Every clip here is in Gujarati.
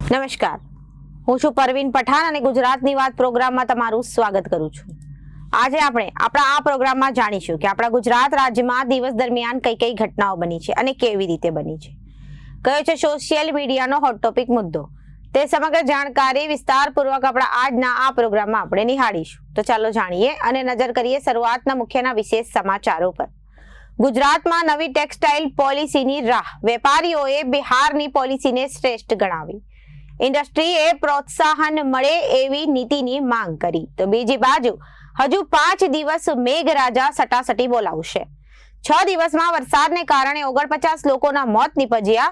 નમસ્કાર, હું છું પરવીન પઠાણ અને ગુજરાતની વાત પ્રોગ્રામમાં તમારું સ્વાગત કરું છું। આજે આપણે આપણા આ પ્રોગ્રામમાં જાણીશું કે આપણા ગુજરાત રાજ્યમાં દિવસ દરમિયાન કઈ કઈ ઘટનાઓ બની છે અને કેવી રીતે બની છે, કયો છે સોશિયલ મીડિયાનો હોટ ટોપિક મુદ્દો। તે સમગ્ર જાણકારી વિસ્તારપૂર્વક આપણા આજના આ પ્રોગ્રામમાં આપણે નિહાળીશું। તો ચાલો જાણીએ અને નજર કરીએ શરૂઆતના મુખ્યના વિશેષ સમાચારો પર। ગુજરાતમાં નવી ટેક્સટાઇલ પોલિસીની રાહ, વેપારીઓએ બિહારની પોલિસીને શ્રેષ્ઠ ગણાવી। ઇન્ડસ્ટ્રીએ પ્રોત્સાહન મળે એવી નીતિની માંગ કરી તો બીજી બાજુ હજુ 5 દિવસ મેઘરાજા સટાસટી બોલાવશે। 6 દિવસમાં વરસાદને કારણે 49 લોકોના મોત નીપજ્યા।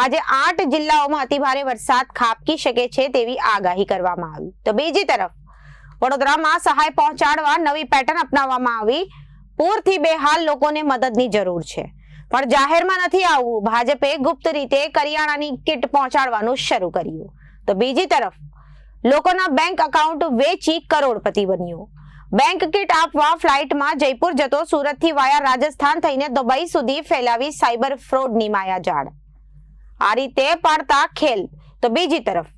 આજે 8 જિલ્લાઓમાં અતિભારે વરસાદ ખાબકી શકે છે તેવી આગાહી કરવામાં આવી તો બીજી તરફ વડોદરામાં સહાય પહોંચાડવા નવી પેટર્ન અપનાવવામાં આવી। પૂરથી બેહાલ લોકોને મદદની જરૂર છે પણ જાહેરમાં નથી આવવું। ભાજપે ગુપ્ત રીતે કરિયાણાની કિટ પહોંચાડવાનું શરૂ કર્યું તો બીજી તરફ લોકોના બેંક એકાઉન્ટ વેચી કરોડપતિ બન્યો। બેંક કિટ આપવા ફ્લાઇટમાં જયપુર જતો સુરતથી વાયા રાજસ્થાન થઈને દુબઈ સુધી ફેલાવી સાયબર ફ્રોડની માયાજાળ। આ રીતે પાડતા ખેલ તો બીજી તરફ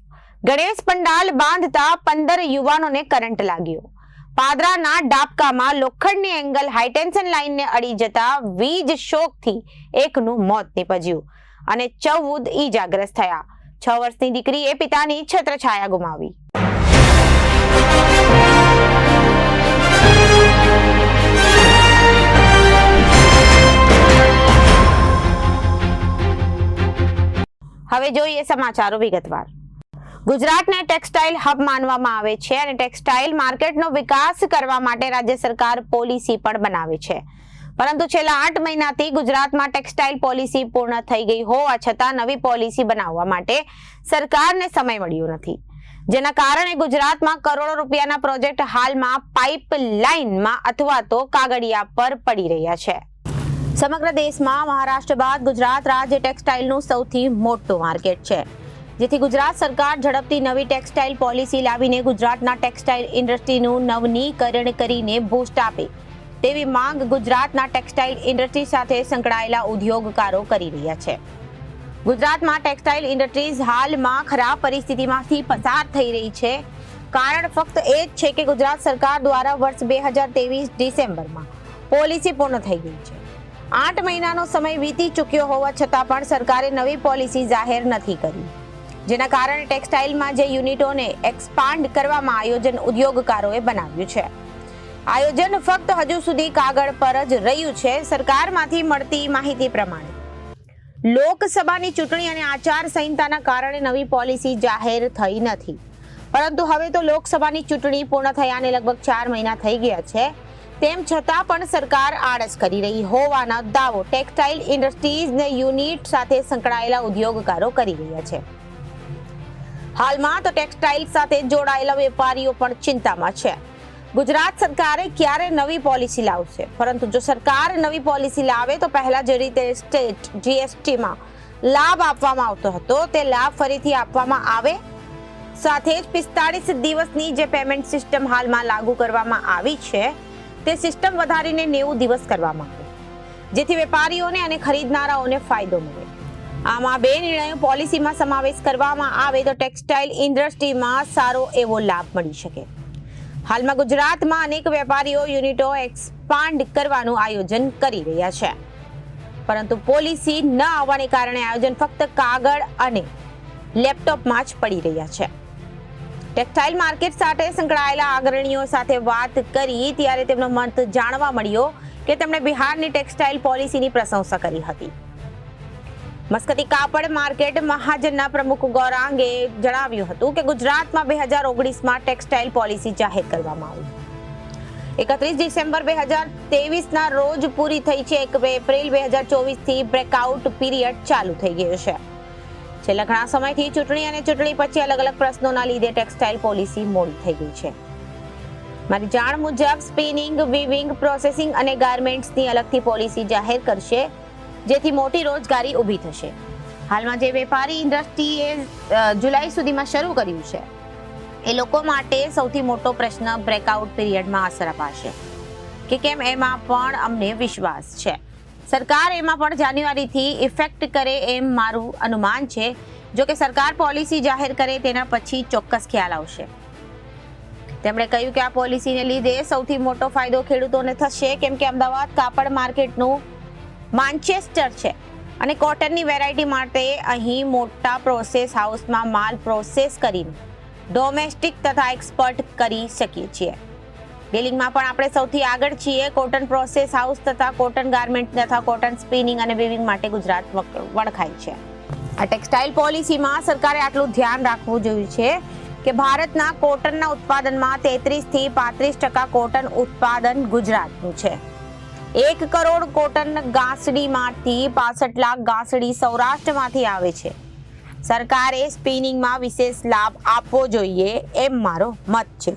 ગણેશ પંડાલ બાંધતા 15 યુવાનોને કરંટ લાગ્યો। પાદરાના ડાબકામાં લોખંડની એંગલ હાઈટેન્શન લાઇનને અડી જતા વીજ શોકથી એકનું મોત નીપજ્યું અને 14 ઈજાગ્રસ્ત થયા। 6 વર્ષની દીકરીએ પિતાની છત્રછાયા ગુમાવી। હવે જોઈએ સમાચારો વિગતવાર। ગુજરાતને ટેક્સટાઇલ હબ માનવામાં આવે છે અને ટેક્સટાઇલ માર્કેટનો વિકાસ કરવા માટે રાજ્ય સરકાર પોલિસી પણ બનાવે છે, પરંતુ છેલ્લા 8 મહિનાથી ગુજરાતમાં ટેક્સટાઇલ પોલિસી પૂર્ણ થઈ ગઈ હોવા છતાં નવી પોલિસી બનાવવા માટે સરકારને સમય મળ્યો નથી, જેના કારણે ગુજરાતમાં કરોડો રૂપિયાના પ્રોજેક્ટ હાલમાં પાઇપલાઇનમાં અથવા તો કાગળિયા પર પડી રહ્યા છે। સમગ્ર દેશમાં મહારાષ્ટ્ર બાદ ગુજરાત રાજ્ય ટેક્સટાઇલનું સૌથી મોટું માર્કેટ છે, જેથી ગુજરાત સરકાર ઝડપથી નવી ટેક્સટાઇલ પોલિસી લાવીને ગુજરાતના ટેક્સટાઇલ ઇન્ડસ્ટ્રીનું નવનીકરણ કરીને બૂસ્ટ આપે તેવી માંગ ગુજરાતના ટેક્સટાઇલ ઇન્ડસ્ટ્રી સાથે સંકળાયેલા ઉદ્યોગકારો કરી રહ્યા છે। ગુજરાતમાં ટેક્સટાઇલ ઇન્ડસ્ટ્રીઝ હાલમાં ખરાબ પરિસ્થિતિમાંથી પસાર થઈ રહી છે। કારણ ફક્ત એ જ છે કે ગુજરાત સરકાર દ્વારા વર્ષ 2023 ડિસેમ્બરમાં પોલિસી પૂર્ણ થઈ ગઈ છે। 8 મહિનાનો સમય વીતી ચૂક્યો હોવા છતાં પણ સરકારે નવી પોલિસી જાહેર નથી કરી, જેના કારણે ટેક્સટાઇલમાં જે યુનિટોને એક્સપાન્ડ કરવામાં આયોજન ઉદ્યોગકારોએ બનાવ્યું છે। આયોજન ફક્ત હજુ સુધી કાગળ પર જ રહ્યું છે। સરકારમાંથી મળતી માહિતી પ્રમાણે લોકસભાની ચૂંટણી અને આચાર સંહિતાના કારણે નવી પોલિસી જાહેર થઈ નથી, પરંતુ હવે તો લોકસભાની ચૂંટણી પૂર્ણ થયાને લગભગ 4 મહિના થઈ ગયા છે, તેમ છતાં પણ સરકાર આળસ કરી રહી હોવાનો દાવો ટેક્સટાઇલ ઇન્ડસ્ટ્રીઝને યુનિટ સાથે સંકળાયેલા ઉદ્યોગકારો કરી રહ્યા છે। હાલમાં તો ટેક્સટાઇલ સાથે જોડાયેલા વેપારીઓ પણ ચિંતામાં છે। ગુજરાત સરકારે ક્યારે નવી પોલિસી લાવશે, પરંતુ જો સરકાર નવી પોલિસી લાવે તો પહેલા જે રીતે સ્ટેટ જીએસટીમાં લાભ આપવામાં આવતો હતો તે લાભ ફરીથી આપવામાં આવે, સાથે જ 45 દિવસની જે પેમેન્ટ સિસ્ટમ હાલમાં લાગુ કરવામાં આવી છે તે સિસ્ટમ વધારીને 90 દિવસ કરવામાં આવે, જેથી વેપારીઓને અને ખરીદનારાઓને ફાયદો મળે। આમાં 2 નિર્ણયો પોલિસીમાં સમાવેશ કરવામાં આવે તો ટેક્સટાઇલ ઇન્ડસ્ટ્રીમાં સારો એવો લાભ મળી શકે। હાલમાં ગુજરાતમાં અનેક વેપારીઓ યુનિટો એક્સપાન્ડ કરવાનું આયોજન કરી રહ્યા છે, પરંતુ પોલિસી ન આવવાને કારણે આયોજન ફક્ત કાગળ અને લેપટોપમાં જ પડી રહ્યા છે। ટેક્સટાઇલ માર્કેટ સાથે સંકળાયેલા અગ્રણીઓ સાથે વાત કરી ત્યારે તેમનો મત જાણવા મળ્યો કે તેમણે બિહારની ટેક્સટાઇલ પોલિસીની પ્રશંસા કરી હતી। મસ્કતી કાપડ માર્કેટ મહાજનના પ્રમુખ ગૌરાંગે જણાવ્યું હતું કે ગુજરાતમાં 2019માં ટેક્સટાઇલ પોલિસી જાહેર કરવામાં આવી। 31 ડિસેમ્બર 2023ના રોજ પૂરી થઈ છે। 1 એપ્રિલ 2024 થી બ્રેકઆઉટ પીરિયડ ચાલુ થઈ ગયો છે। છેલ્લા ઘણા સમયથી ચૂંટણી અને ચૂંટણી પછી અલગ અલગ પ્રશ્નોના લીધે ટેક્સટાઇલ પોલિસી મોડી થઈ ગઈ છે। મારી જાણ મુજબ સ્પિનિંગ, વીવિંગ, પ્રોસેસિંગ અને ગાર્મેન્ટ્સની અલગથી પોલિસી જાહેર કરશે, જેથી મોટી રોજગારી ઊભી થશે। હાલમાં જે વેપારી ઇન્ડસ્ટ્રીએ જુલાઈ સુધીમાં શરૂ કર્યું છે એ લોકો માટે સૌથી મોટો પ્રશ્ન બ્રેકઆઉટ પીરિયડમાં અસર અપાશે કે કેમ, એમાં પણ અમને વિશ્વાસ છે। સરકાર એમાં પણ જાન્યુઆરીથી ઇફેક્ટ કરે એમ મારું અનુમાન છે જો કે સરકાર પોલિસી જાહેર કરે તેના પછી ચોક્કસ ખ્યાલ આવશે. તેમણે કહ્યું કે આ પોલિસીને લીધે સૌથી મોટો ફાયદો ખેડૂતોને થશે, કેમ કે અમદાવાદ કાપડ માર્કેટનું માન્ચેસ્ટર છે અને કોટનની વેરાયટી માટે અહીં મોટા પ્રોસેસ હાઉસમાં માલ પ્રોસેસ કરીને ડોમેસ્ટિક તથા એક્સપોર્ટ કરી શકીએ છીએ. ડીલિંગમાં પણ આપણે સૌથી આગળ છીએ. કોટન પ્રોસેસ હાઉસ તથા કોટન ગાર્મેન્ટ તથા કોટન સ્પિનિંગ અને વીવિંગ માટે ગુજરાત વળખાય છે. આ ટેક્સટાઇલ પોલિસીમાં સરકારે આટલું ધ્યાન રાખવું જોઈએ છે કે ભારતના કોટનના ઉત્પાદનમાં 33 થી 35% કોટન ઉત્પાદન ગુજરાતનું છે. 1 કરોડ કોટન ગાંસડીમાંથી 65 લાખ ગાંસડી સૌરાષ્ટ્રમાંથી આવે છે. સરકારે સ્પિનિંગમાં વિશેષ લાભ આપવો જોઈએ એમ મારો મત છે.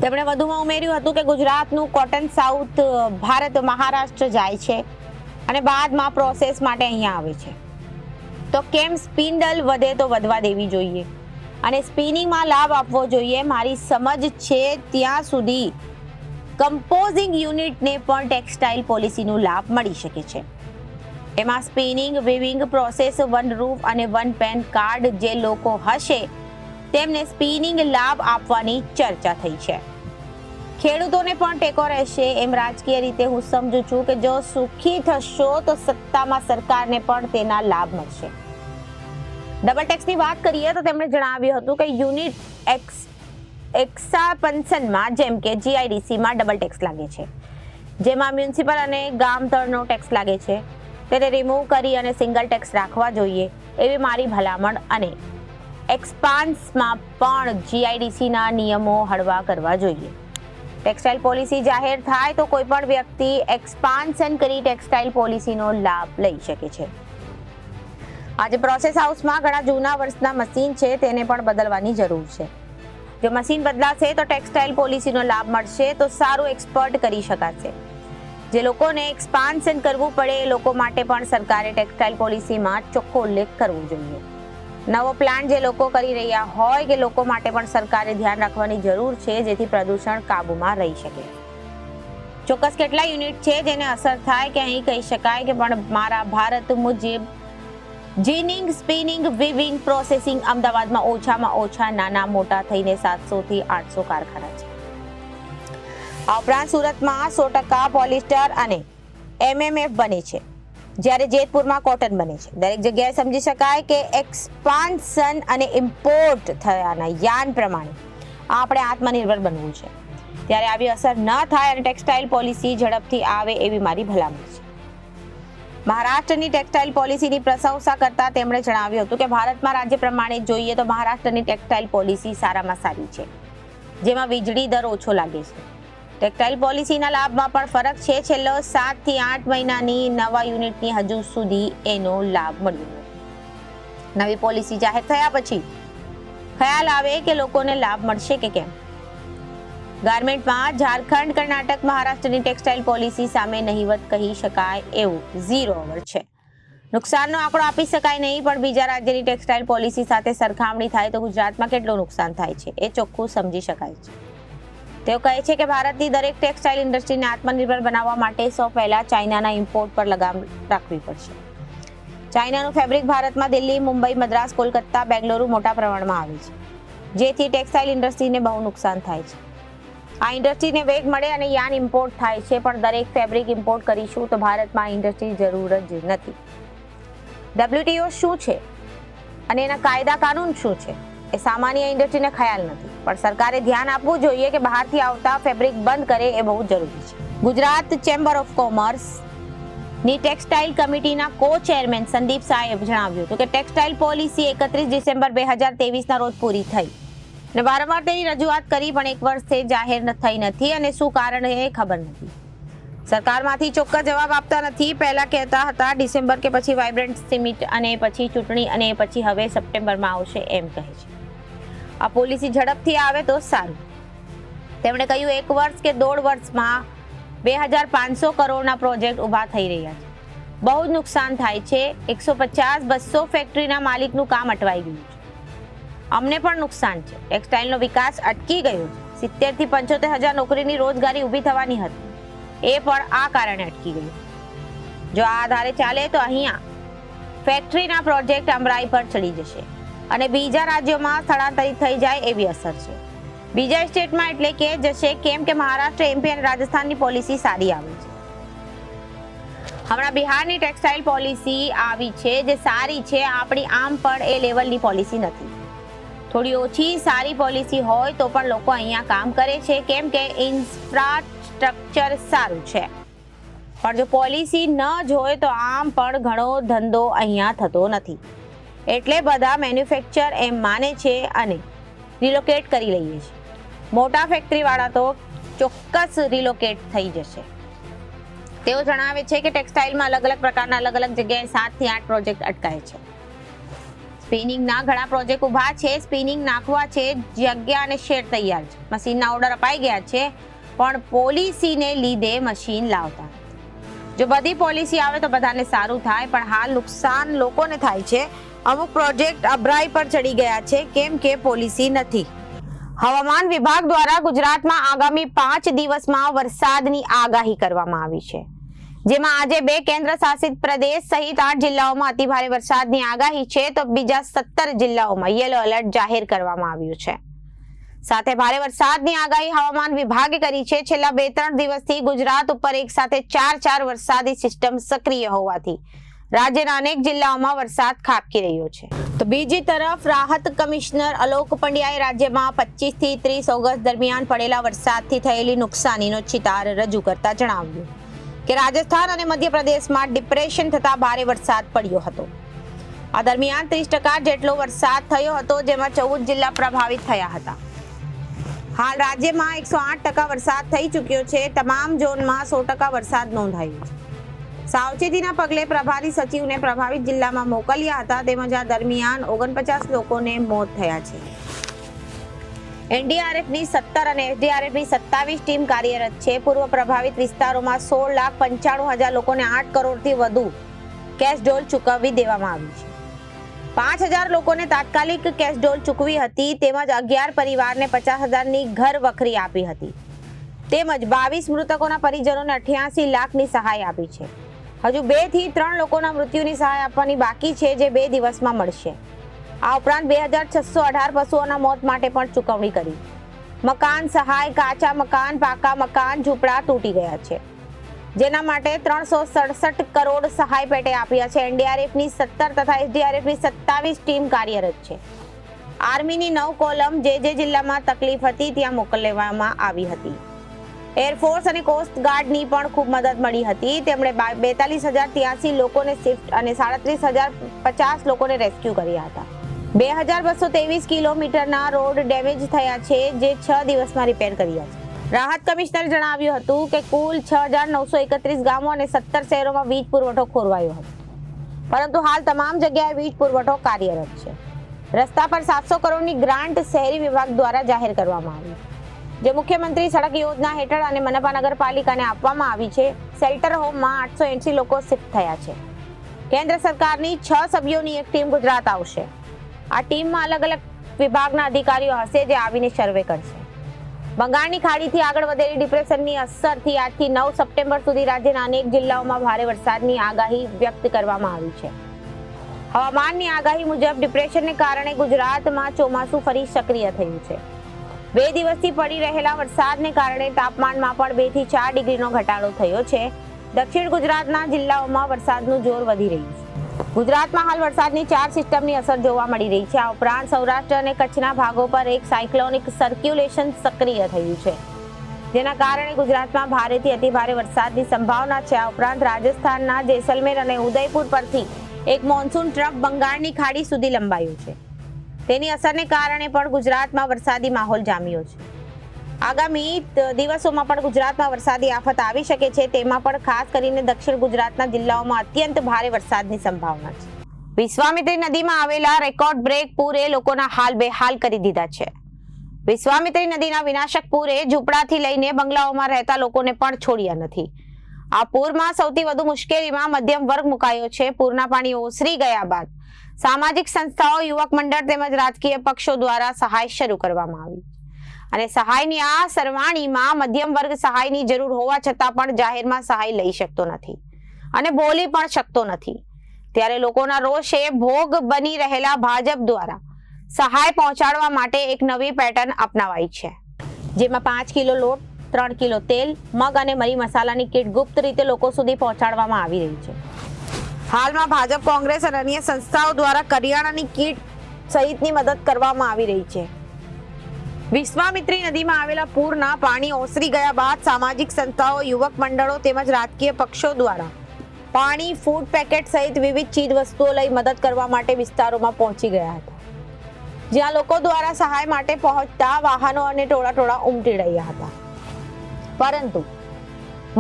તેમણે વધુમાં ઉમેર્યું હતું કે ગુજરાતનું કોટન સાઉથ ભારત મહારાષ્ટ્ર જાય છે અને બાદમાં પ્રોસેસ માટે અહીંયા આવે છે. તો કેમ સ્પિન્ડલ વધે તો વધવા દેવી જોઈએ અને સ્પિનિંગમાં લાભ આપવો જોઈએ. મારી સમજ છે ત્યાં સુધી કમ્પોઝિંગ યુનિટને પણ ટેક્સટાઇલ પોલિસીનો લાભ મળી શકે છે. એમાં સ્પિનિંગ, વીવિંગ પ્રોસેસ, વન રૂફ અને વન પેન કાર્ડ જે લોકો હશે તેમને સ્પિનિંગ લાભ આપવાની ચર્ચા થઈ છે. ખેડૂતોને પણ ટેકો રહેશે એમ રાજકીય રીતે હું સમજુ છું કે જો સુખી થશો તો સત્તામાં સરકારને પણ તેના લાભ મળશે. ડબલ ટેક્સની વાત કરીએ તો તેમણે જણાવ્યું હતું કે યુનિટ એક્સાપન્શનમાં જેમ કે જીઆઈડીસીમાં ડબલ ટેક્સ લાગે છે, જેમાં મ્યુનિસિપલ અને ગામતળનો ટેક્સ લાગે છે, તેને રિમૂવ કરી અને સિંગલ ટેક્સ રાખવા જોઈએ એવી મારી ભલામણ. અને એક્સપાન્સમાં પણ જીઆઈડીસીના નિયમો હળવા કરવા જોઈએ. ટેક્સટાઇલ પોલિસી જાહેર થાય તો કોઈ પણ વ્યક્તિ એક્સપાન્શન કરી ટેક્સટાઇલ પોલિસીનો લાભ લઈ શકે છે. આજે પ્રોસેસ હાઉસમાં ઘણા જૂના વર્ષના મશીન છે, તેને પણ બદલવાની જરૂર છે. જો મશીન બદલાશે તો ટેક્સટાઇલ પોલિસીનો લાભ મળશે તો સારું એક્સપોર્ટ કરી શકાશે. જે લોકોને એક્સપાન્શન કરવું પડે એ લોકો માટે પણ સરકારે ટેક્સટાઇલ પોલિસીમાં ચોખ્ખો ઉલ્લેખ કરવો જોઈએ. નવો પ્લાન જે લોકો કરી રહ્યા હોય કે લોકો માટે પણ સરકારે ધ્યાન રાખવાની જરૂર છે જેથી પ્રદૂષણ કાબૂમાં રહી શકે. ચોક્કસ કેટલા યુનિટ છે જેને અસર થાય કે અહીં કહી શકાય કે પણ મારા ભારત મુજબ જીનિંગ, સ્પિનિંગ, વીવિંગ, પ્રોસેસિંગ અમદાવાદમાં ઓછામાં ઓછા નાના મોટા થઈને 700 થી 800 કારખાના છે. આ ઉપરાંત સુરતમાં 100% પોલિસ્ટર અને એમએમએફ બને છે, જ્યારે જેતપુરમાં કોટન બને છે. દરેક જગ્યાએ સમજી શકાય કે એક્સપાન્શન અને ઇમ્પોર્ટ થયાના યાન પ્રમાણે આપણે આત્મનિર્ભર બનવું છે. ત્યારે આવી અસર ન થાય અને ટેક્સટાઇલ પોલિસી ઝડપથી આવે એવી મારી ભલામણ છે. મહારાષ્ટ્રની ટેક્સટાઇલ પોલિસીની પ્રશંસા કરતા તેમણે જણાવ્યું હતું કે ભારતમાં રાજ્ય પ્રમાણે જોઈએ તો મહારાષ્ટ્રની ટેક્સટાઇલ પોલિસી સારામાં સારી છે, જેમાં વીજળી દર ઓછો લાગે છે. ટેક્સટાઇલ પોલિસીના લાભમાં પણ ફરક છે. છેલ્લા 7 થી 8 મહિનાની નવા યુનિટની હજુ સુધી એનો લાભ મળ્યો નથી. નવી પોલિસી જાહેર થયા પછી ખ્યાલ આવે કે લોકોને લાભ મળશે કે કેમ. ગાર્મેન્ટમાં ઝારખંડ, કર્ણાટક, મહારાષ્ટ્રની ટેક્સટાઇલ પોલિસી સામે નહીવત કહી શકાય એવું 0 અવર છે. નુકસાનનો આંકડો આપી શકાય નહીં, પણ બીજા રાજ્યની ટેક્સટાઇલ પોલિસી સાથે સરખામણી થાય તો ગુજરાતમાં કેટલું નુકસાન થાય છે એ ચોખ્ખું સમજી શકાય છે. તેઓ કહે છે કે ભારતની દરેક ટેક્સટાઇલ ઇન્ડસ્ટ્રીને આત્મનિર્ભર બનાવવા માટે સૌ પહેલા ચાઇનાના ઇમ્પોર્ટ પર લગામ રાખવી પડશે. ચાઇનાનું ફેબ્રિક ભારતમાં દિલ્હી, મુંબઈ, મદ્રાસ, કોલકાતા, બેંગલુરુ મોટા પ્રમાણમાં આવે છે, જેથી ટેક્સટાઇલ ઇન્ડસ્ટ્રીને બહુ નુકસાન થાય છે. આ ઇન્ડસ્ટ્રીને વેગ મળે અને યાન ઇમ્પોર્ટ થાય છે, પણ દરેક ફેબ્રિક ઇમ્પોર્ટ કરીશું તો ભારતમાં ઇન્ડસ્ટ્રી જરૂર જ નથી. WTO શું છે અને એના કાયદા કાનૂન શું છે એ સામાન્ય ઇન્ડસ્ટ્રીને ખ્યાલ નથી, પણ સરકારે ધ્યાન આપવું જોઈએ કે બહારથી આવતા ફેબ્રિક બંધ કરે એ બહુ જરૂરી છે. ગુજરાત ચેમ્બર ઓફ કોમર્સ ની ટેક્સટાઇલ કમિટીના કો-ચેરમેન સંદીપ શાહે જણાવ્યું હતું કે ટેક્સટાઇલ પોલિસી 31 ડિસેમ્બર 2023ના રોજ પૂરી થઈ અને વારંવાર તેની રજૂઆત કરી, પણ 1 વર્ષથી જાહેર થઈ નથી અને શું કારણ એ ખબર નથી. સરકારમાંથી ચોક્કસ જવાબ આપતા નથી. પહેલા કહેતા હતા ડિસેમ્બર કે પછી વાઇબ્રન્ટ સમિટ અને પછી ચૂંટણી અને પછી હવે સપ્ટેમ્બરમાં આવશે એમ કહે છે. આ પોલિસી ઝડપથી આવે તો સારું. તેમણે કહ્યું 1 વર્ષ કે 1.5 વર્ષમાં 2500 કરોડના પ્રોજેક્ટ ઊભા થઈ રહ્યા છે. બહુ જ નુકસાન થાય છે. 150-200 ફેક્ટરીના માલિકનું કામ અટવાઈ ગયું છે. અમને પણ નુકસાન છે. ટેક્સટાઇલનો વિકાસ અટકી ગયો છે. 70 થી 75 હજાર નોકરીની રોજગારી ઊભી થવાની હતી, એ પણ આ કારણે અટકી ગયું. જો આ આધારે ચાલે તો અહીંયા ફેક્ટરીના પ્રોજેક્ટ અમરાઈ પર ચડી જશે. અને બીજા રાજ્યોમાં સ્થળાંતરિત થઈ જાય એવી અસર છે. બીજા સ્ટેટમાં એટલે કે જશે, કેમ કે મહારાષ્ટ્ર, એમપી અને રાજસ્થાનની પોલિસી સારી આવી છે. હમણાં બિહારની ટેક્સટાઇલ પોલિસી આવી છે જે સારી છે. આપણી આમ પણ એ લેવલની પોલિસી નથી. થોડી ઓછી સારી પોલિસી હોય તો પણ લોકો અહીંયા કામ કરે છે, કેમ કે ઇન્ફ્રાસ્ટ્રક્ચર સારું છે. પણ જો પોલિસી ન જ હોય તો આમ પણ ઘણો ધંધો અહીંયા થતો નથી. એટલે બધા મેન્યુફેક્ચર એમ માને છે અને રિલોકેટ કરી લઈએ છે. મોટા ફેક્ટરીવાળા તો ચોક્કસ રિલોકેટ થઈ જશે. તેઓ જણાવે છે કે ટેક્સટાઇલમાં અલગ અલગ પ્રકારના અલગ અલગ જગ્યાએ 7 થી 8 પ્રોજેક્ટ અટકાય છે. સ્પિનિંગના ઘણા પ્રોજેક્ટ ઊભા છે. સ્પિનિંગ નાખવા છે, જગ્યા અને શેડ તૈયાર છે. મશીનના ઓર્ડર અપાઈ ગયા છે, પણ પોલિસીને લીધે મશીન લાવતા નથી. જો બધી પોલિસી આવે તો બધાને સારું થાય, પણ હાલ નુકસાન લોકોને થાય છે. અમુક પ્રોજેક્ટ અભરાઈ પર ચડી ગયા છે, કેમ કે પોલિસી નથી. હવામાન વિભાગ દ્વારા ગુજરાતમાં આગામી 5 દિવસમાં વરસાદની આગાહી કરવામાં આવી છે, જેમાં આજે 2 કેન્દ્ર શાસિત પ્રદેશ સહિત 8 જિલ્લાઓમાં અતિભારે વરસાદની આગાહી છે, તો બીજા 17 જિલ્લાઓમાં યલો એલર્ટ જાહેર કરવામાં આવ્યું છે. સાથે ભારે વરસાદની આગાહી હવામાન વિભાગે કરી છે. છેલ્લા 2-3 દિવસથી ગુજરાત ઉપર એક સાથે 4 વરસાદી સિસ્ટમ સક્રિય હોવાથી રાજ્યના અનેક જિલ્લાઓમાં વરસાદ ખાબકી રહ્યો છે. તો બીજી તરફ રાહત કમિશનર અલોક પંડ્યાએ રાજ્યમાં 25 થી 30 ઓગસ્ટ દરમિયાન પડેલા વરસાદથી થયેલી નુકસાનીનો ચિતાર રજૂ કરતા જણાવ્યું કે રાજસ્થાન અને મધ્યપ્રદેશમાં ડિપ્રેશન થતા ભારે વરસાદ પડ્યો હતો. આ દરમિયાન 30% જેટલો વરસાદ થયો હતો, જેમાં 14 જિલ્લા પ્રભાવિત થયા હતા. હાલ રાજ્યમાં 108% વરસાદ થઈ ચૂક્યો છે. તમામ ઝોનમાં 100% વરસાદ નોંધાયો છે. સાવચેતીના પગલે પ્રભારી સચિવને પ્રભાવિત જિલ્લામાં મોકલ્યા હતા, તેમજ આ દરમિયાન 49 લોકોને મોત થયા છે. એનડીઆરએફની 17 અને એસડીઆરએફની 27 ટીમ કાર્યરત છે. પૂર્વ પ્રભાવિત વિસ્તારોમાં 16,95,000 લોકોને 8 કરોડથી વધુ કેશ ડોલ ચૂકવી દેવામાં આવી છે. 5,000 લોકોને તાત્કાલિક કેશ ડોલ ચૂકવી હતી, તેમજ 11 પરિવારને 50,000ની ઘર વખરી આપી હતી, તેમજ 22 મૃતકોના પરિજનોને 88 લાખની સહાય આપી છે. હજુ 2 થી 3 લોકોના મૃત્યુની સહાય આપવાની બાકી છે, જે 2 દિવસમાં મળશે. આ ઉપરાંત 2,618 પશુઓના મોત માટે પણ ચૂકવણી કરી. મકાન સહાય, કાચા મકાન, પાકા મકાન, ઝૂંપડા તૂટી ગયા છે, જેના માટે 367 કરોડ સહાય પેટે આપ્યા છે. એનડીઆરએફની 17 તથા એસડીઆરએફની 27 ટીમ કાર્યરત છે. આર્મીની 9 કોલમ જે જિલ્લામાં તકલીફ હતી ત્યાં મોકલવામાં આવી હતી. એરફોર્સ અને કોસ્ટ ગાર્ડની પણ ખૂબ મદદ મળી હતી. તેમણે 42,083 લોકોને શિફ્ટ અને 37,050 લોકોને રેસ્ક્યુ કર્યા હતા. 2,223 કિલોમીટરના રોડ ડેમેજ થયા છે, જે 6 દિવસમાં રિપેર કર્યા છે. રાહત કમિશનરે જણાવ્યું હતું કે કુલ 6,931 ગામો અને 17 શહેરોમાં વીજ પુરવઠો ખોરવાયો હતો, પરંતુ હાલ તમામ જગ્યાએ વીજ પુરવઠો કાર્યરત છે. રસ્તા પર 700 કરોડની ગ્રાન્ટ શહેરી વિભાગ દ્વારા જાહેર કરવામાં આવી, જે મુખ્યમંત્રી સડક યોજના હેઠળ અને મનપા નગરપાલિકાને આપવામાં આવી છે. શેલ્ટર હોમમાં 880 લોકો શિફ્ટ થયા છે. કેન્દ્ર સરકારની 6 સભ્યોની એક ટીમ ગુજરાત આવશે. આ ટીમમાં અલગ અલગ વિભાગના અધિકારીઓ હશે, જે આવીને સર્વે કરશે. બંગાળની ખાડીથી આગળ વધેલી ડિપ્રેશનની અસરથી 8 થી 9 સપ્ટેમ્બર સુધી રાજ્યના અનેક જિલ્લાઓમાં ભારે વરસાદની આગાહી વ્યક્ત કરવામાં આવી છે. હવામાનની આગાહી મુજબ ડિપ્રેશનને કારણે ગુજરાતમાં ચોમાસું ફરી સક્રિય થયું છે. 2 દિવસથી પડી રહેલા વરસાદને કારણે તાપમાનમાં પણ 2 થી 4 ડિગ્રીનો ઘટાડો થયો છે. દક્ષિણ ગુજરાતના જિલ્લાઓમાં વરસાદનું જોર વધી રહ્યું છે. ગુજરાતમાં હાલ વરસાદની 4 સિસ્ટમની અસર જોવા મળી રહી છે. આ ઉપરાંત સૌરાષ્ટ્ર અને કચ્છના ભાગો પર એક સાયક્લોનિક સર્ક્યુલેશન સક્રિય થયું છે, જેના કારણે ગુજરાતમાં ભારેથી અતિભારે વરસાદની સંભાવના છે. આ ઉપરાંત રાજસ્થાનના જેસલમેર અને ઉદયપુર પરથી એક મોન્સૂન ટ્રફ બંગાળની ખાડી સુધી લંબાયું છે. તેની અસરને કારણે પણ ગુજરાતમાં વરસાદી માહોલ જામ્યો છે. આગામી દિવસોમાં પણ ગુજરાતમાં વરસાદી આફત આવી શકે છે. તેમાં પણ ખાસ કરીને દક્ષિણ ગુજરાતના જિલ્લાઓમાં અત્યંત ભારે વરસાદની સંભાવના છે. વિશ્વામિત્રી નદીમાં આવેલા રેકોર્ડ બ્રેક પૂરે લોકોના હાલ બેહાલ કરી દીધા છે. વિશ્વામિત્રી નદીના વિનાશક પૂરે ઝૂંપડાથી લઈને બંગલાઓમાં રહેતા લોકોને પણ છોડ્યા નથી. આ પૂરમાં સૌથી વધુ મુશ્કેલીમાં મધ્યમ વર્ગ મુકાયો છે. પૂરના પાણી ઓસરી ગયા બાદ સામાજિક સંસ્થાઓ, યુવક મંડળ તેમજ રાજકીય પક્ષો દ્વારા સહાય શરૂ કરવામાં આવી અને સહાયની આ સરવાણીમાં મધ્યમ વર્ગ સહાયની જરૂર હોવા છતાં પણ જાહેરમાં સહાય લઈ શકતો નથી અને બોલી પણ શકતો નથી. ત્યારે લોકોના રોષે ભોગ બની રહેલા ભાજપ દ્વારા સહાય પહોંચાડવા માટે એક નવી પેટર્ન અપનાવાઈ છે, જેમાં 5 કિલો લોટ, 3 કિલો તેલ, મગ અને મરી મસાલાની કીટ ગુપ્ત રીતે લોકો સુધી પહોંચાડવામાં આવી રહી છે. હાલમાં ભાજપ, કોંગ્રેસ અને અન્ય સંસ્થાઓ દ્વારા કરિયાણાની કીટ સહિતની મદદ કરવામાં આવી રહી છે. વિશ્વામિત્રી નદીમાં આવેલા પૂરના પાણી ઓસરી ગયા બાદ સામાજિક સંસ્થાઓ, યુવક મંડળો તેમજ રાજકીય પક્ષો દ્વારા પાણી, ફૂડ પેકેટ સહિત વિવિધ ચીજ વસ્તુઓ લઈ મદદ કરવા માટે વિસ્તારોમાં પહોંચી ગયા હતા, જ્યાં લોકો દ્વારા સહાય માટે પહોંચતા વાહનો અને ટોળા ઉમટી રહ્યા હતા. પરંતુ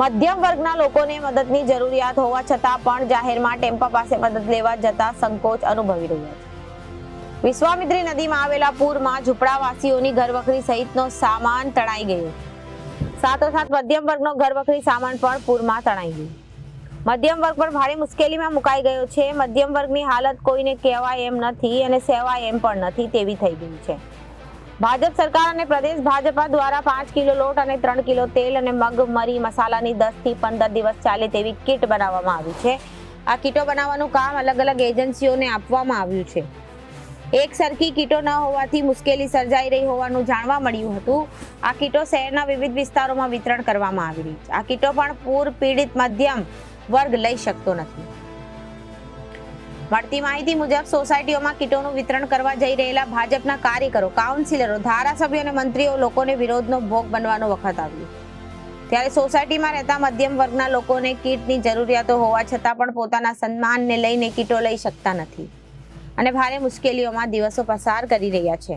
મધ્યમ વર્ગના લોકોને મદદની જરૂરિયાત હોવા છતાં પણ જાહેરમાં ટેમ્પા પાસે મદદ લેવા જતા સંકોચ અનુભવી રહ્યા છે. વિશ્વામિત્રી નદીમાં આવેલા પૂરમાં ઝૂંપડાવાસીઓની ઘરવખરી સહિતનો સામાન તણાઈ ગયો. સાથોસાથ મધ્યમ વર્ગનો ઘરવખરી સામાન પણ પૂરમાં તણાઈ ગયો. મધ્યમ વર્ગ પણ ભારે મુશ્કેલીમાં મુકાઈ ગયો છે. મધ્યમ વર્ગની હાલત કોઈને કહેવાય એમ નથી અને સહેવાય એમ પણ નથી તેવી થઈ ગઈ છે. ભાજપ સરકાર અને પ્રદેશ ભાજપા દ્વારા 5 કિલો લોટ અને 3 કિલો તેલ અને મગ મરી મસાલાની 10 થી 15 દિવસ ચાલે તેવી કીટ બનાવવામાં આવી છે. આ કીટો બનાવવાનું કામ અલગ અલગ એજન્સીઓને આપવામાં આવ્યું છે. એક સરખી કીટો ન હોવાથી મુશ્કેલી સર્જાઈ રહી હોવાનું જાણવા મળ્યું હતું. આ કીટો શહેરના વિવિધ વિસ્તારોમાં વિતરણ કરવામાં આવી રહી છે. આ કીટો પણ પૂર પીડિત મધ્યમ વર્ગ લઈ શકતો નથી. મળતી માહિતી મુજબ સોસાયટીઓમાં કીટોનું વિતરણ કરવા જઈ રહેલા ભાજપના કાર્યકરો, કાઉન્સિલરો, ધારાસભ્યો અને મંત્રીઓ લોકોને વિરોધનો ભોગ બનવાનો વખત આવ્યો. ત્યારે સોસાયટીમાં રહેતા મધ્યમ વર્ગના લોકોને કીટની જરૂરિયાતો હોવા છતાં પણ પોતાના સન્માનને લઈને કીટો લઈ શકતા નથી અને ભારે મુશ્કેલીઓમાં દિવસો પસાર કરી રહ્યા છે.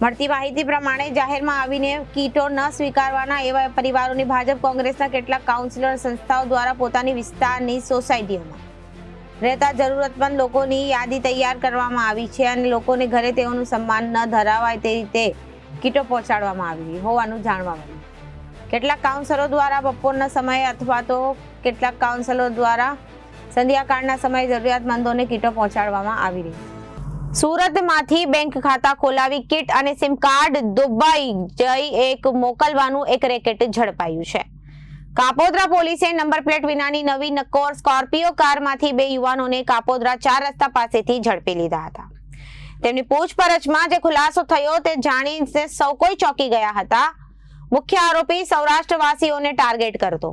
મળતી માહિતી પ્રમાણે જાહેરમાં આવીને કીટો ન સ્વીકારવાના એવા પરિવારોની ભાજપ, કોંગ્રેસના કેટલાક કાઉન્સિલર સંસ્થાઓ દ્વારા પોતાની વિસ્તારની સોસાયટીઓમાં રહેતા જરૂરતમંદ લોકોની યાદી તૈયાર કરવામાં આવી છે અને લોકોને ઘરે તેઓનું સન્માન ન ધરાવાય તે રીતે કીટો પહોંચાડવામાં આવી હોવાનું જાણવા મળ્યું. કેટલાક કાઉન્સિલરો દ્વારા બપોરના સમયે અથવા તો કેટલાક કાઉન્સિલરો દ્વારા સંધ્યાકાળના સમયે જરૂરિયાતમંદોને કીટો પહોંચાડવામાં આવી રહી છે. સુરતમાંથી બેંક ખાતા ખોલાવી કીટ અને સિમ કાર્ડ દુબઈ જઈ એક મોકલવાનું એક રેકેટ ઝડપાયું છે. કાપોદ્રા પોલીસે નંબર પ્લેટ વિનાની નવી નક્કોર સ્કોર્પિયો કારમાંથી 2 યુવાનોને કાપોદ્રા 4 રસ્તા પાસેથી ઝડપી લીધા હતા. તેમની પૂછપરછમાં જે ખુલાસો થયો તે જાણીને સૌ કોઈ ચોંકી ગયા હતા. મુખ્ય આરોપી સૌરાષ્ટ્રવાસીઓને ટાર્ગેટ કરતો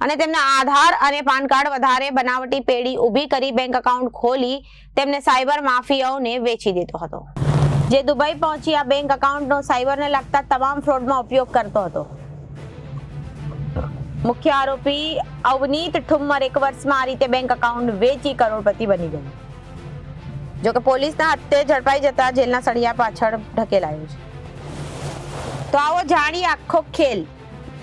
અને તેમના આધાર અને પાન કાર્ડ વધારે બનાવટી પેઢી ઊભી કરી બેંક એકાઉન્ટ ખોલી તેમને સાયબર માફિયાઓને વેચી દેતો હતો, જે દુબઈ પહોંચી આ બેંક એકાઉન્ટનો સાયબરને લગતા તમામ ફ્રોડમાં ઉપયોગ કરતો હતો. મુખ્ય આરોપી અવનીત ઠુમ્મર 1 વર્ષમાં આ રીતે બેંક એકાઉન્ટ વેચી કરોડપતિ બની ગયો. જોકે પોલીસના હાથે ઝડપાઈ જતા જેલના સળિયા પાછળ ઢકેલાયો છે. તો આવો જાણીએ આખો ખેલ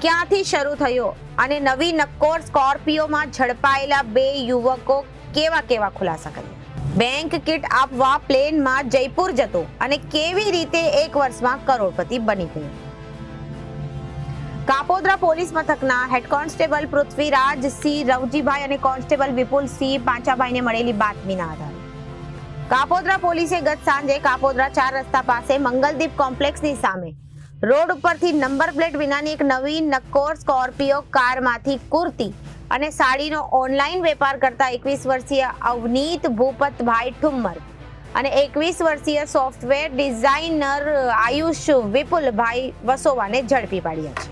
ક્યાંથી શરૂ થયો અને નવી નક્કોર સ્કોર્પિયોમાં ઝડપાયેલા 2 યુવકો કેવા ખુલાસા કર્યા. બેંક કીટ આપવા પ્લેનમાં જયપુર જતો અને કેવી રીતે 1 વર્ષમાં કરોડપતિ બની ગયો. કાપોદ્રા પોલીસ મથકના હેડ કોન્સ્ટેબલ પૃથ્વીરાજ સિંહ રવજીભાઈ અને કોન્સ્ટેબલ વિપુલ સિંહ પાંચાભાઈને મળેલી બાતમીના આધારે કાપોદ્રા પોલીસે ગત સાંજે કાપોદ્રા 4 રસ્તા પાસે મંગલદીપ કોમ્પ્લેક્સની સામે રોડ ઉપરથી નંબર પ્લેટ વિનાની એક નવી નક્કોર સ્કોર્પિયો કારમાંથી કુર્તી અને સાડીનો ઓનલાઈન વેપાર કરતા 21 વર્ષીય અવનીત ભૂપતભાઈ ઠુમ્મર અને 21 વર્ષીય સોફ્ટવેર ડિઝાઇનર આયુષ વિપુલભાઈ વસોવાને ઝડપી પાડ્યા છે.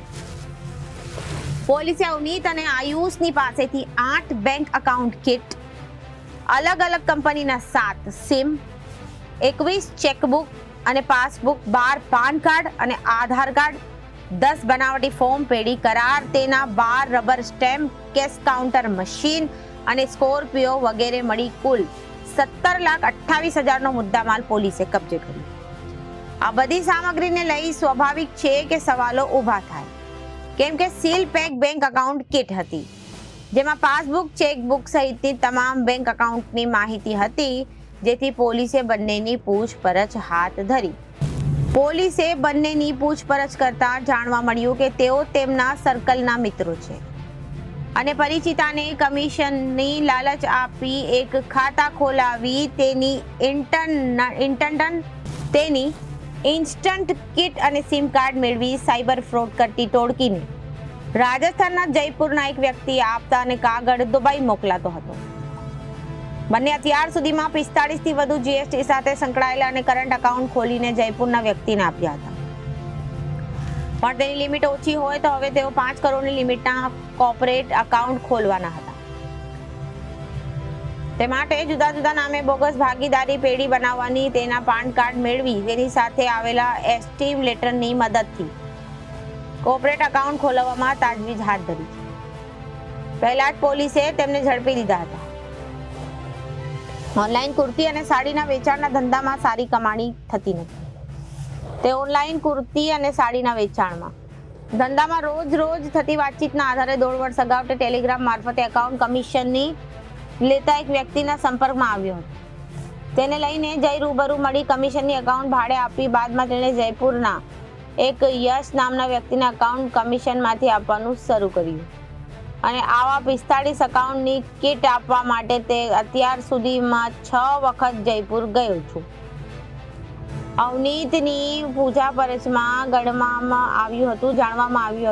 પોલીસે અવનીત અને આયુષની પાસેથી 8 બેંક એકાઉન્ટ કીટ, અલગ અલગ કંપનીના 7 સિમ, 21 ચેકબુક અને પાસબુક, 12 પાન કાર્ડ અને આધાર કાર્ડ, 10 બનાવટી ફોર્મ પેઢી કરાર, તેના 12 rubber stamp, cash counter machine અને સ્કોર્પિયો વગેરે મળી કુલ 17,28,000નો મુદ્દામાલ પોલીસે કબજે કર્યો. આ બધી સામગ્રીને લઈ સ્વાભાવિક છે કે સવાલો ઊભા થાય, કેમ કે seal pack bank account kit હતી, જેમાં પાસબુક, ચેકબુક સહિતની તમામ બેંક એકાઉન્ટની માહિતી હતી, જેથી પોલીસે બંનેની પૂછપરછ હાથ ધરી. પોલીસે બંનેની પૂછપરછ કરતા જાણવા મળ્યું કે તેઓ તેમના સર્કલના મિત્રો છે અને પરિચિતાને કમિશનની લાલચ આપી એક ખાતા ખોલાવી તેની ઇન્સ્ટન્ટ કિટ અને સિમ કાર્ડ મેળવી સાયબર ફ્રોડ કરતી ટોળકીને રાજસ્થાનના જયપુરના એક વ્યક્તિ આપતા અને કાગળ દુબઈ મોકલાતો હતો. બંને અત્યાર સુધીમાં 45 થી વધુ જીએસટી સાથે સંકળાયેલા અને કરંટ એકાઉન્ટ ખોલીને જયપુરના વ્યક્તિને આપ્યા હતા. પણ તેની લિમિટ ઓછી હોય તો હવે તેઓ 5 કરોડની લિમિટના કોર્પોરેટ એકાઉન્ટ ખોલવાના હતા. તે માટે જુદા જુદા નામે બોગસ ભાગીદારી પેઢી બનાવવાની, તેના પાન કાર્ડ મેળવી તેની સાથે આવેલા એસ્ટીમ લેટરની મદદથી કોર્પોરેટ એકાઉન્ટ ખોલાવવામાં તાજવીજ હાથ ધરી છે. પહેલા જ પોલીસે તેમને ઝડપી લીધા હતા. ઓનલાઈન કુર્તી અને સાડીના વેચાણના ધંધામાં સારી કમાણી થતી નથી. તે ઓનલાઈન કુર્તી અને સાડીના વેચાણમાં ધંધામાં રોજ થતી વાતચીતના આધારે 1.5 વર્ષ અગાઉ તે ટેલિગ્રામ મારફતે એકાઉન્ટ કમિશનની લેતા એક વ્યક્તિના સંપર્કમાં આવ્યો હતો. તેને લઈને જય રૂબરૂ મળી કમિશનની એકાઉન્ટ ભાડે આપી બાદમાં તેણે જયપુરના એક યશ નામના વ્યક્તિના એકાઉન્ટ કમિશનમાંથી આપવાનું શરૂ કર્યું અને આવા 45 એકાઉન્ટની કિટ આપવા માટે તે અત્યાર સુધીમાં 6 વખત જયપુર ગયો છું. અવનીતની પૂછપરછમાં જાણવામાં આવ્યું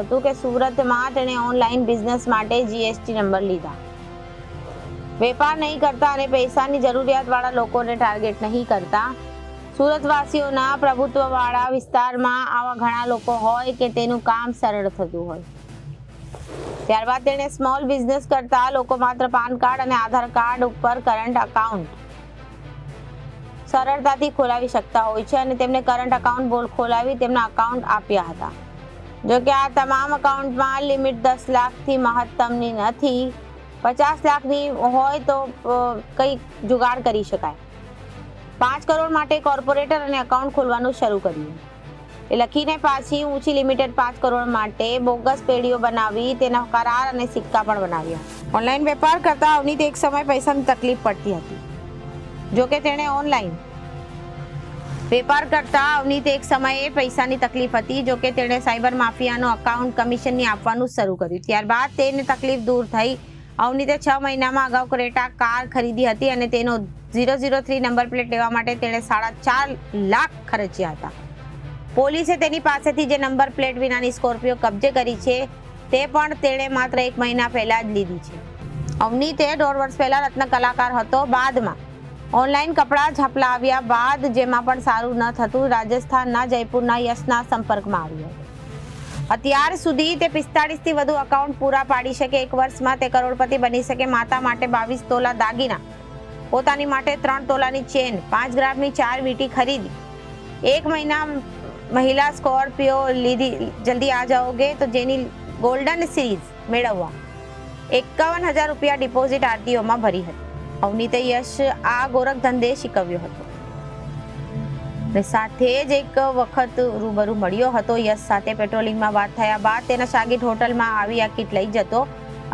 હતું કે સુરતમાં તેણે ઓનલાઈન બિઝનેસ માટે જીએસટી નંબર લીધા. વેપાર નહીં કરતા અને પૈસાની જરૂરિયાતવાળા લોકોને ટાર્ગેટ નહીં કરતા. સુરતવાસીઓના પ્રભુત્વવાળા વિસ્તારમાં આવા ઘણા લોકો હોય કે તેનું કામ સરળ થતું હોય. ત્યારબાદ તેણે સ્મોલ બિઝનેસ કરતા લોકો માત્ર પાન કાર્ડ અને આધાર કાર્ડ ઉપર કરંટ એકાઉન્ટ સરળતાથી ખોલાવી શકતા હોય છે અને તેમને કરંટ એકાઉન્ટ ખોલાવી તેમના એકાઉન્ટ આપ્યા હતા. જોકે આ તમામ એકાઉન્ટમાં લિમિટ 10 લાખથી મહત્તમની નથી. 50 લાખની હોય તો કંઈ જુગાડ કરી શકાય. 5 કરોડ માટે કોર્પોરેટર અને એકાઉન્ટ ખોલવાનું શરૂ કર્યું. એ લખીને પાછી ઊંચી લિમિટેડ 5 કરોડ માટે બોગસ પેઢીઓ બનાવી તેના કરાર અને સિક્કા પણ બનાવ્યા. ઓનલાઈન વેપાર કરતા અવનીત એક સમય પૈસાની તકલીફ પડતી હતી. જોકે તેણે ઓનલાઈન વેપાર કરતા અવનીતે એક સમયે પૈસાની તકલીફ હતી. જોકે તેણે સાયબર માફિયાનો એકાઉન્ટ કમિશનની આપવાનું શરૂ કર્યું. ત્યારબાદ તેને તકલીફ દૂર થઈ. અવનીતે 6 મહિનામાં અગાઉ ક્રેટા કાર ખરીદી હતી અને તેનો 003 નંબર પ્લેટ લેવા માટે તેણે 4.5 લાખ ખર્ચ્યા હતા. પોલીસે તેની પાસેથી જે નંબર પ્લેટ વિનાની સ્કોર્પિયો કબજે કરી છે તે પણ તેણે માત્ર 1 મહિના પહેલા જ લીધી છે. અવનીતે 1.5 વર્ષ પહેલા રત્ન કલાકાર હતો. બાદમાં ઓનલાઈન કપડા છાપલા આવ્યા બાદ જેમાં પણ સારું ન થતું રાજસ્થાનના જયપુરના યશના સંપર્કમાં આવ્યો. અત્યાર સુધી તે 45 થી વધુ એકાઉન્ટ પૂરા પાડી શકે. 1 વર્ષમાં તે કરોડપતિ બની શકે. માતા માટે 22 તોલા દાગીના, પોતાની માટે 3 તોલાની ચેન, 5 ગ્રામની 4 વીંટી ખરીદી. 1 મહિના મહિલા સ્કોર્પિયો લીધી. જલ્દી આ જાઓગે તો જેની ગોલ્ડન સિરીઝ મેળવવા 51,000 રૂપિયા ડિપોઝિટ આરટીઓમાં ભરી હતી. અવનીતે યશ આ ગોરખ ધંધે શીખવ્યો હતો અને સાથે જ એક વખત રૂબરૂ મળ્યો હતો યશ સાથે. પેટ્રોલિંગમાં વાત થયા બાદ તેના શાગીર હોટલમાં આવી આ કિટ લઈ જતો.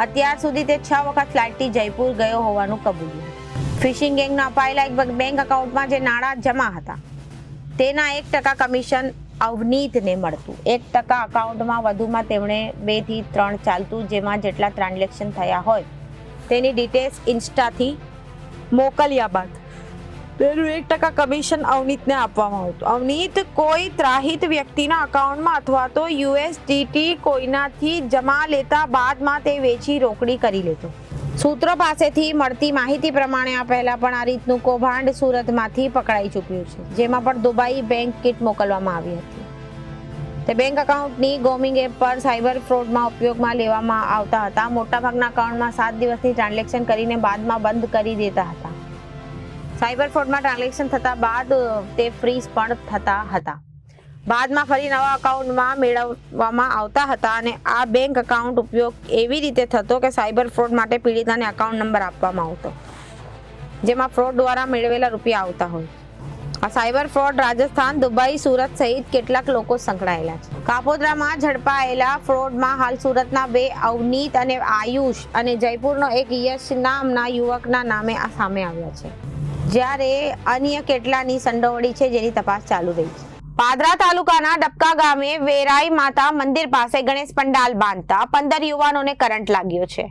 અત્યાર સુધી તે 6 વખત ફ્લાઇટથી જયપુર ગયો હોવાનું કબૂલ્યું. ફિશિંગ ગેંગના અપાયેલા એક બેંક એકાઉન્ટમાં જે નાણાં જમા હતા તેના 1% કમિશન અવનીતને મળતું. 1% એકાઉન્ટમાં વધુમાં તેમણે 2 થી 3 ચાલતું, જેમાં જેટલા ટ્રાન્ઝેક્શન થયા હોય તેની ડિટેલ્સ ઇન્સ્ટાથી મોકલ્યા બાદ તેનું 1% કમિશન અવનીતને આપવામાં આવતું. અવનીત કોઈ ત્રાહિત વ્યક્તિના એકાઉન્ટમાં અથવા તો યુએસડીટી કોઈનાથી જમા લેતા બાદમાં તે વેચી રોકડી કરી લેતો. સૂત્રો પાસેથી મળતી માહિતી પ્રમાણે આ પહેલા પણ આ રીતનું કૌભાંડ સુરતમાંથી પકડાઈ ચૂક્યું છે, જેમાં પણ દુબઈ બેંક કિટ મોકલવામાં આવી હતી. તે બેંક એકાઉન્ટની ગોમિંગ એપ પર સાયબર ફ્રોડમાં ઉપયોગમાં લેવામાં આવતા હતા. મોટાભાગના એકાઉન્ટમાં 7 દિવસની ટ્રાન્ઝેક્શન કરીને બાદમાં બંધ કરી દેતા હતા. સાયબર ફ્રોડમાં ટ્રાન્ઝેક્શન થતા બાદ તે ફ્રીઝ પણ થતા હતા. બાદમાં ફરી નવા એકાઉન્ટમાં મેળવવામાં આવતા હતા અને આ બેંક એકાઉન્ટ ઉપયોગ એવી રીતે થતો કે સાયબર ફ્રોડ માટે પીડિતાને એકાઉન્ટ નંબર આપવામાં આવતો, જેમાં ફ્રોડ દ્વારા મેળવેલા રૂપિયા આવતા હોય. આ cyber fraud Rajasthan, Dubai, Surat સહિત કેટલાક લોકો સંકળાયેલા છે. કાપોદ્રામાં ઝડપાયેલા ફ્રોડમાં હાલ સુરતના 2 અવનીત અને આયુષ અને જયપુરનો એક યશ નામના યુવકના નામે આ સામે આવ્યા છે, જ્યારે અન્ય કેટલાની સંડોવણી છે જેની તપાસ ચાલુ રહી છે. પાદરા તાલુકાના ડબકા ગામે વેરાઈ માતા મંદિર પાસે ગણેશ પંડાલ બાંધતા 15 યુવાનોને કરંટ લાગ્યો છે,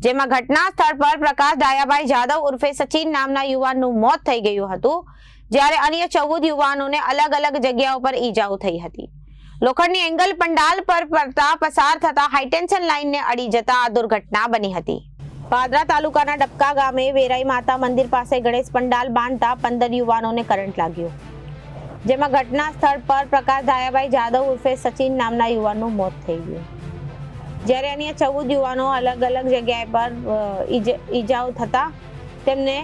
જેમાં ઘટના સ્થળ પર પ્રકાશ ડાયાભાઈ જાદવ ઉર્ફે સચિન નામના યુવાનનું મોત થઈ ગયું હતું, જ્યારે અન્ય 14 યુવાનોને અલગ અલગ જગ્યાઓ પર ઈજાઓ થઈ હતી. લોખંડની એંગલ પંડાલ પર પસાર થતા હાઈટેન્શન લાઇનને અડી જતા આ દુર્ઘટના બની હતી. પાદરા તાલુકાના ડબકા ગામે વેરાઈ માતા મંદિર પાસે ગણેશ પંડાલ બાંધતા 15 યુવાનોને કરંટ લાગ્યો, જેમાં ઘટના સ્થળ પર પ્રકાશ ધાયાભાઈ જાદવ ઉર્ફે સચિન નામના યુવાનનું મોત થઈ ગયું, જ્યારે અન્ય 14 યુવાનો અલગ અલગ જગ્યાએ પર ઈજાઓ થતા તેમને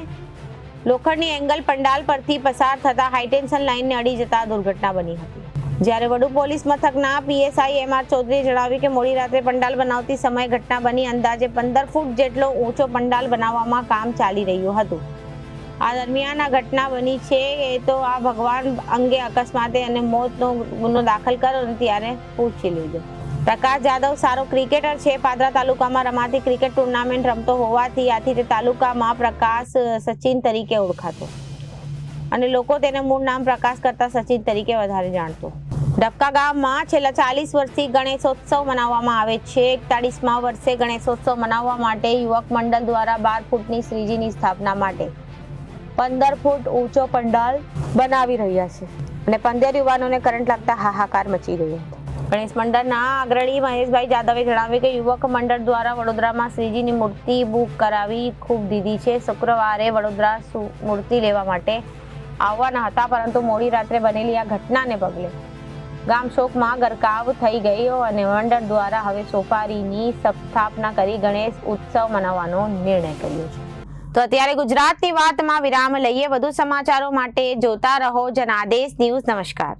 લોખંડની એંગલ પંડાલ પરથી પસાર થતા હાઈટેન્શન લાઇનને અડી જતા દુર્ઘટના બની હતી। જ્યારે વડુ પોલીસ મથકના પીએસઆઈ એમઆર ચૌધરીએ જણાવ્યું કે મોડી રાત્રે પંડાલ બનાવતી સમયે ઘટના બની। અંદાજે 15 ફૂટ જેટલો ઊંચો પંડાલ બનાવવામાં કામ ચાલી રહ્યું હતું। આ દરમિયાન આ ઘટના બની છે એ તો આ ભગવાન અંગે અકસ્માતે અને મોતનો ગુનો દાખલ કર્યો અને ત્યારે પૂછી લીધો। પ્રકાશ જાદવ સારો ક્રિકેટર છે। પાદરા તાલુકામાં રમાતી ક્રિકેટ ટુર્નામેન્ટ રમતો હોવાથી આથી તે તાલુકામાં પ્રકાશ સચિન તરીકે ઓળખાતો અને લોકો તેને મૂળ નામ પ્રકાશ કરતા સચિન તરીકે વધારે જાણતો। ડબકા ગામમાં છેલ્લા 40 વર્ષથી ગણેશોત્સવ મનાવવામાં આવે છે। 41મા વર્ષે ગણેશોત્સવ મનાવવા માટે યુવક મંડળ દ્વારા 12 ફૂટની શ્રીજીની સ્થાપના માટે 15 ફૂટ ઊંચો પંડાલ બનાવી રહ્યા છે અને 15 યુવાનોને કરંટ લાગતા હાહાકાર મચી ગયો હતો। ગણેશ મંડળના અગ્રણી મહેશભાઈ જાદવે જણાવ્યું કે યુવક મંડળ દ્વારા વડોદરામાં શ્રીજીની મૂર્તિ બુક કરાવી ખૂબ દીધી છે। શુક્રવારે વડોદરા મૂર્તિ લેવા માટે આવવાના હતા, પરંતુ મોડી રાત્રે બનેલી આ ઘટનાને પગલે ગામ શોકમાં ગરકાવ થઈ ગયો અને મંડળ દ્વારા હવે સોપારીની સ્થાપના કરી ગણેશ ઉત્સવ મનાવવાનો નિર્ણય કર્યો છે। તો અત્યારે ગુજરાતની વાતમાં વિરામ લઈએ। વધુ સમાચારો માટે જોતા રહો જનાદેશ ન્યૂઝ। નમસ્કાર।